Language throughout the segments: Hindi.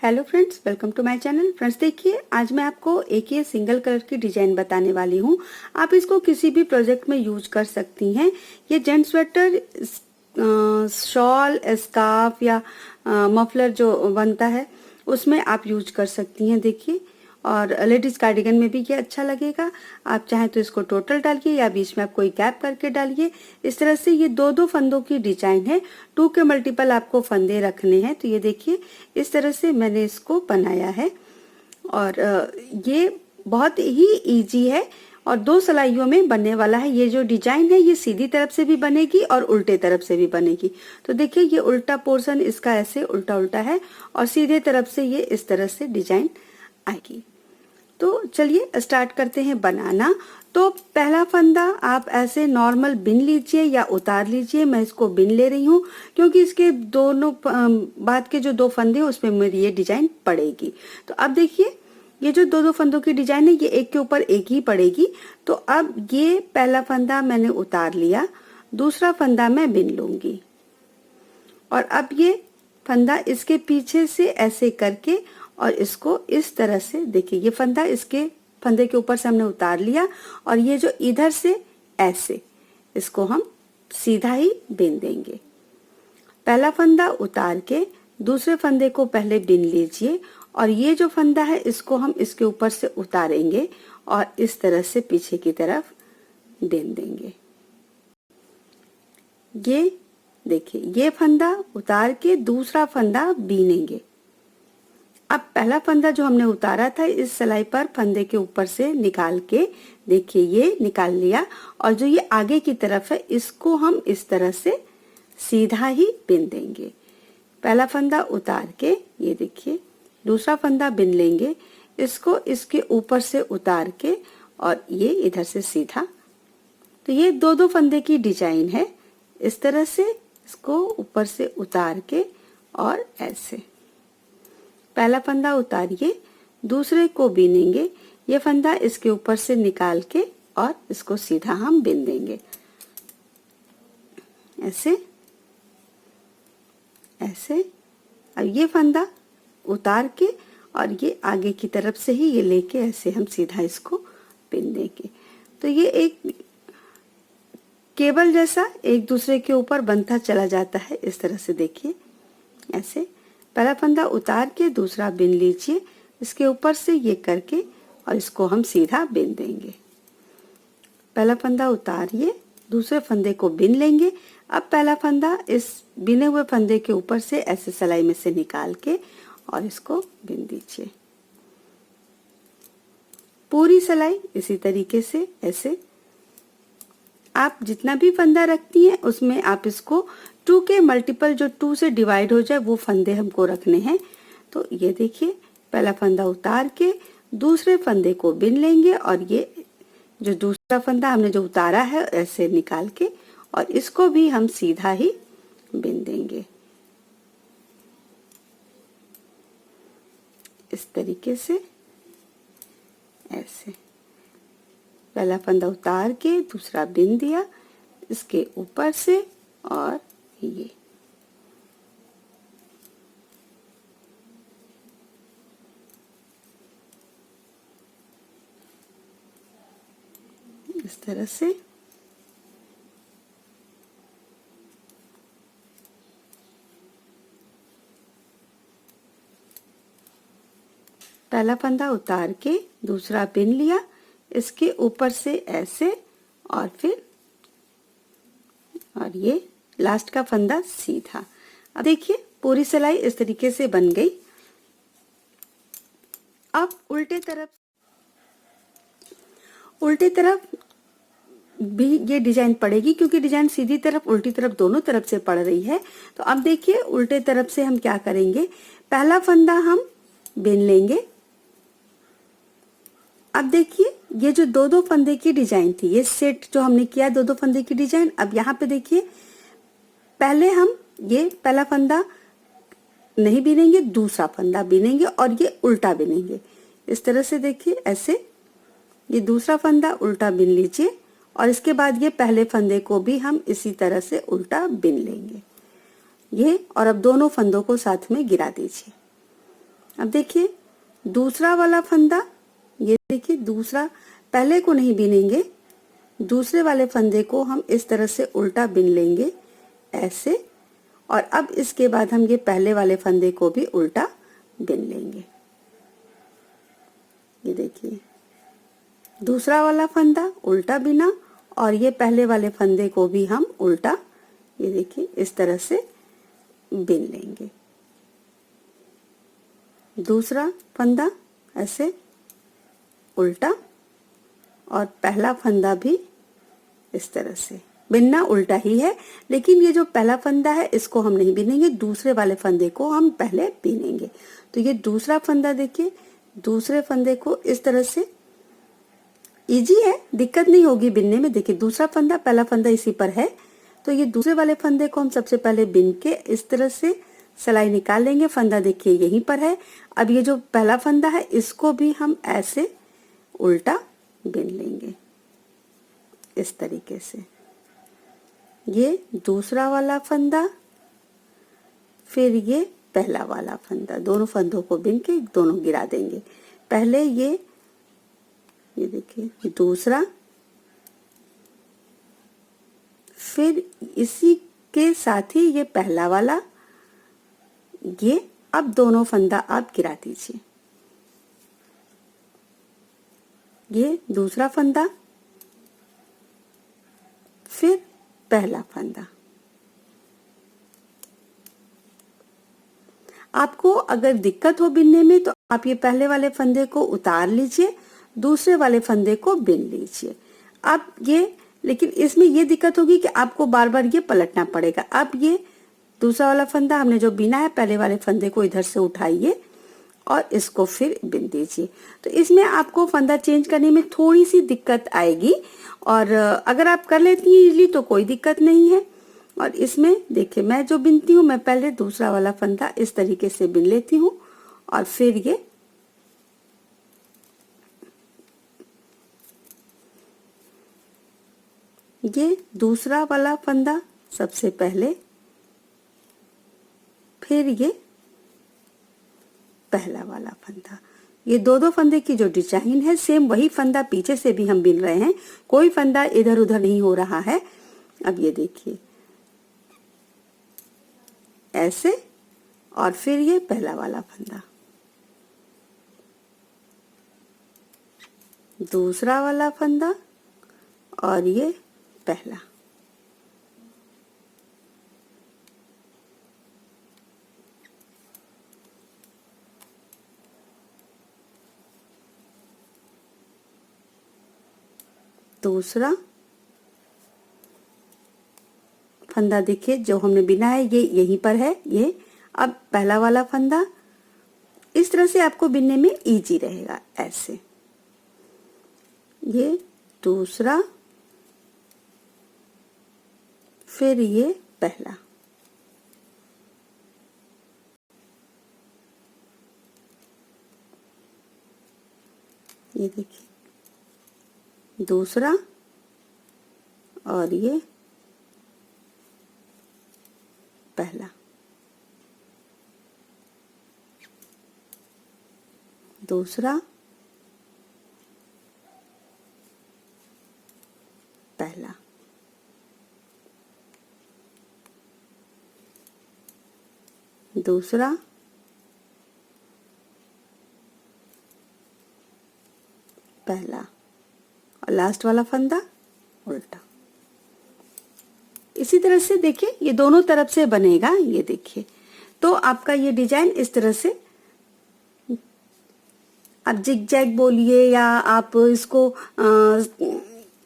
Hello friends, welcome to my channel. Friends देखिए, आज मैं आपको एक ये सिंगल कलर की डिजाइन बताने वाली हूँ। आप इसको किसी भी प्रोजेक्ट में यूज कर सकती हैं। ये जेंट्स स्वेटर, शॉल, स्कार्फ या मफलर जो बनता है उसमें आप यूज कर सकती हैं। देखिए, और लेडीज कार्डिगन में भी ये अच्छा लगेगा। आप चाहें तो इसको टोटल डालिए या बीच में आप कोई गैप करके डालिए। इस तरह से ये दो दो फंदों की डिजाइन है। 2 के मल्टीपल आपको फंदे रखने हैं। तो ये देखिए, इस तरह से मैंने इसको बनाया है और ये बहुत ही इजी है और 2 सिलाइयों में बनने वाला है। ये जो डिजाइन है ये सीधी तरफ से भी बनेगी और उल्टे तरफ से भी बनेगी। तो देखिए, ये उल्टा पोर्शन इसका ऐसे उल्टा उल्टा है और सीधे तरफ से ये इस तरह से डिजाइन आएगी। तो चलिए स्टार्ट करते हैं बनाना। तो पहला फंदा आप ऐसे नॉर्मल बिन लीजिए या उतार लीजिए। मैं इसको बिन ले रही हूँ क्योंकि इसके दोनों बाद के जो 2 फंदे हैं उसमें मेरी ये डिजाइन पड़ेगी। तो अब देखिए, ये जो दो फंदों की डिजाइन है ये एक के ऊपर एक ही पड़ेगी। तो अब ये पहला फंदा मैंने उतार लिया, दूसरा फंदा मैं बिन लूंगी और अब ये फंदा इसके पीछे से ऐसे करके और इसको इस तरह से, देखिए ये फंदा इसके फंदे के ऊपर से हमने उतार लिया और ये जो इधर से ऐसे, इसको हम सीधा ही बिन देंगे। पहला फंदा उतार के दूसरे फंदे को पहले बिन लीजिए और ये जो फंदा है इसको हम इसके ऊपर से उतारेंगे और इस तरह से पीछे की तरफ बिन देंगे। ये देखिए, ये फंदा उतार के दूसरा फंदा बीनेंगे। अब पहला फंदा जो हमने उतारा था इस सिलाई पर फंदे के ऊपर से निकाल के, देखिए ये निकाल लिया और जो ये आगे की तरफ है इसको हम इस तरह से सीधा ही बिन देंगे। पहला फंदा उतार के ये देखिए दूसरा फंदा बिन लेंगे, इसको इसके ऊपर से उतार के और ये इधर से सीधा। तो ये दो दो फंदे की डिजाइन है। इस तरह से इसको ऊपर से उतार के और ऐसे पहला फंदा उतारिए, दूसरे को बीनेंगे, ये फंदा इसके ऊपर से निकाल के और इसको सीधा हम बिन देंगे। ऐसे ऐसे। अब ये फंदा उतार के और ये आगे की तरफ से ही ये लेके ऐसे हम सीधा इसको बिन देंगे। तो ये एक केबल जैसा एक दूसरे के ऊपर बनता चला जाता है। इस तरह से देखिए, ऐसे पहला फंदा उतार के दूसरा बिन लीजिए, इसके ऊपर से ये करके और इसको हम सीधा बिन देंगे। पहला फंदा उतारिए, दूसरे फंदे को बिन लेंगे। अब पहला फंदा इस बिने हुए फंदे के ऊपर से ऐसे सिलाई में से निकाल के और इसको बिन दीजिए। पूरी सिलाई इसी तरीके से ऐसे। आप जितना भी फंदा रखती हैं उसमें आप इसको 2 के मल्टीपल, जो 2 से डिवाइड हो जाए वो फंदे हमको रखने हैं। तो ये देखिए, पहला फंदा उतार के दूसरे फंदे को बिन लेंगे और ये जो दूसरा फंदा हमने जो उतारा है ऐसे निकाल के और इसको भी हम सीधा ही बिन देंगे। इस तरीके से ऐसे पहला फंदा उतार के दूसरा बिन दिया, इसके ऊपर से और ये इस तरह से। पहला फंदा उतार के दूसरा बिन लिया, इसके ऊपर से ऐसे और फिर और ये लास्ट का फंदा सीधा। अब देखिए, पूरी सिलाई इस तरीके से बन गई। अब उल्टे तरफ भी ये डिजाइन पड़ेगी क्योंकि डिजाइन सीधी तरफ उल्टी तरफ दोनों तरफ से पड़ रही है। तो अब देखिए, उल्टे तरफ से हम क्या करेंगे, पहला फंदा हम बिन लेंगे। अब देखिए, ये जो दो दो फंदे की डिजाइन थी, ये सेट जो हमने किया दो दो फंदे की डिजाइन। अब यहाँ पे देखिए, पहले हम ये पहला फंदा नहीं बिनेंगे, दूसरा फंदा बिनेंगे और ये उल्टा बिनेंगे। इस तरह से देखिए, ऐसे ये दूसरा फंदा उल्टा बिन लीजिए और इसके बाद ये पहले फंदे को भी हम इसी तरह से उल्टा बिन लेंगे ये। और अब दोनों फंदों को साथ में गिरा दीजिए। अब देखिए दूसरा वाला फंदा, ये देखिए दूसरा, पहले को नहीं बिनेंगे, दूसरे वाले फंदे को हम इस तरह से उल्टा बिन लेंगे ऐसे, और अब इसके बाद हम ये पहले वाले फंदे को भी उल्टा बिन लेंगे। ये देखिए दूसरा वाला फंदा उल्टा बिना, और ये पहले वाले फंदे को भी हम उल्टा, ये देखिए इस तरह से बिन लेंगे। दूसरा फंदा ऐसे उल्टा, और पहला फंदा भी इस तरह से। बिनना उल्टा ही है, लेकिन ये जो पहला फंदा है इसको हम नहीं बिनेंगे, दूसरे वाले फंदे को हम पहले बिनेंगे। तो ये दूसरा फंदा देखिए, दूसरे फंदे को इस तरह से, इजी है, दिक्कत नहीं होगी बिनने में। देखिए दूसरा फंदा, पहला फंदा इसी पर है, तो ये दूसरे वाले फंदे को हम सबसे पहले बिन के इस तरह से सिलाई निकाल लेंगे। फंदा देखिए यहीं पर है। अब ये जो पहला फंदा है इसको भी हम ऐसे उल्टा बिन लेंगे इस तरीके से। ये दूसरा वाला फंदा, फिर ये पहला वाला फंदा, दोनों फंदों को बिन के दोनों गिरा देंगे। पहले ये देखिए दूसरा, फिर इसी के साथ ही ये पहला वाला, ये अब दोनों फंदा आप गिरा दीजिए। ये दूसरा फंदा, फिर पहला फंदा। आपको अगर दिक्कत हो बिनने में तो आप ये पहले वाले फंदे को उतार लीजिए, दूसरे वाले फंदे को बिन लीजिए। अब ये, लेकिन इसमें ये दिक्कत होगी कि आपको बार बार ये पलटना पड़ेगा। अब ये दूसरा वाला फंदा हमने जो बिना है, पहले वाले फंदे को इधर से उठाइए और इसको फिर बिन दीजिए। तो इसमें आपको फंदा चेंज करने में थोड़ी सी दिक्कत आएगी, और अगर आप कर लेती हैं इजीली तो कोई दिक्कत नहीं है। और इसमें देखिए मैं जो बिनती हूँ, मैं पहले दूसरा वाला फंदा इस तरीके से बिन लेती हूँ, और फिर ये दूसरा वाला फंदा सबसे पहले, फिर ये पहला वाला फंदा। ये दो फंदे की जो डिजाइन है सेम वही फंदा पीछे से भी हम बिन रहे हैं, कोई फंदा इधर उधर नहीं हो रहा है। अब ये देखिए ऐसे, और फिर ये पहला वाला फंदा, दूसरा वाला फंदा, और ये पहला। दूसरा फंदा देखिए जो हमने बिना है ये यहीं पर है, ये अब पहला वाला फंदा। इस तरह से आपको बिनने में इजी रहेगा। ऐसे ये दूसरा, फिर ये पहला, ये देखिए दूसरा, और ये पहला, दूसरा, पहला, दूसरा, पहला, और लास्ट वाला फंदा उल्टा। इसी तरह से देखिए ये दोनों तरफ से बनेगा। ये देखिए तो आपका ये डिजाइन इस तरह से, आप जिग जैग बोलिए या आप इसको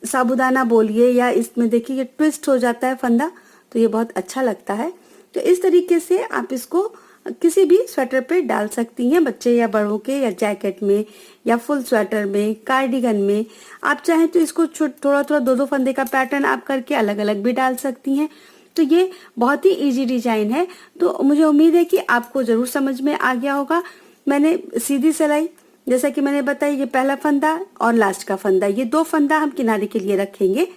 साबुदाना बोलिए, या इसमें देखिए ये ट्विस्ट हो जाता है फंदा, तो ये बहुत अच्छा लगता है। तो इस तरीके से आप इसको किसी भी स्वेटर पे डाल सकती हैं, बच्चे या बड़ों के, या जैकेट में, या फुल स्वेटर में, कार्डिगन में। आप चाहें तो इसको थोड़ा थोड़ा दो फंदे का पैटर्न आप करके अलग अलग भी डाल सकती हैं। तो ये बहुत ही इजी डिजाइन है। तो मुझे उम्मीद है कि आपको जरूर समझ में आ गया होगा। मैंने सीधी सिलाई जैसा कि मैंने बताया, ये पहला फंदा और लास्ट का फंदा, ये दो फंदा हम किनारे के लिए रखेंगे।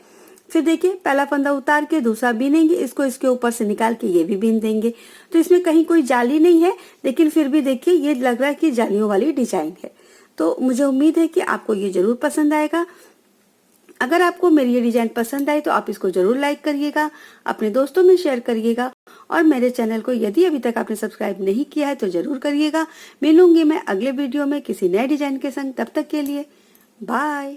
फिर देखिए पहला फंदा उतार के दूसरा बीनेंगे, इसको इसके ऊपर से निकाल के ये भी बीन देंगे। तो इसमें कहीं कोई जाली नहीं है, लेकिन फिर भी देखिए ये लग रहा है कि जालियों वाली डिजाइन है। तो मुझे उम्मीद है कि आपको ये जरूर पसंद आएगा। अगर आपको मेरी ये डिजाइन पसंद आई तो आप इसको जरूर लाइक करिएगा, अपने दोस्तों में शेयर करिएगा और मेरे चैनल को यदि अभी तक आपने सब्सक्राइब नहीं किया है तो जरूर करिएगा। मिलूंगी मैं अगले वीडियो में किसी नए डिजाइन के संग। तब तक के लिए बाय।